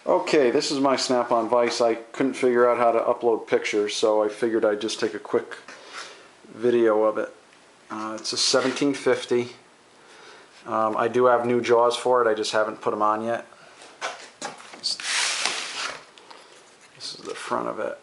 Okay, this is my snap-on vise. I couldn't figure out how to upload pictures, so I figured I'd just take a quick video of it. It's a 1750. I do have new jaws for it, I just haven't put them on yet. This is the front of it.